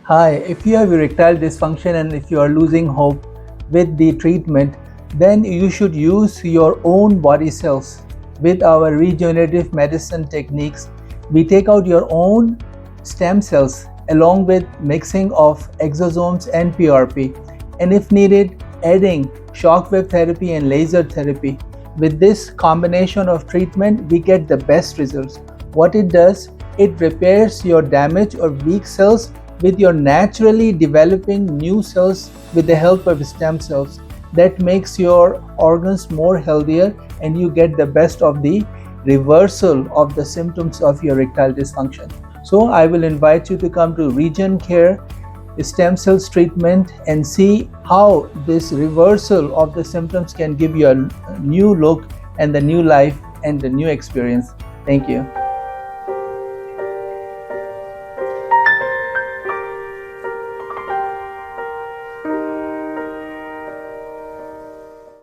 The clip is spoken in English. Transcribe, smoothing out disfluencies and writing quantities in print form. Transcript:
Hi, if you have erectile dysfunction and if you are losing hope with the treatment, then you should use your own body cells. With our regenerative medicine techniques, we take out your own stem cells along with mixing of exosomes and PRP, and if needed, adding shockwave therapy and laser therapy. With this combination of treatment, we get the best results. What it does, it repairs your damaged or weak cells with your naturally developing new cells with the help of stem cells. That makes your organs more healthier and you get the best of the reversal of the symptoms of your erectile dysfunction. So I will invite you to come to RegenCare stem cells treatment and see how this reversal of the symptoms can give you a new look and the new life and the new experience. Thank you.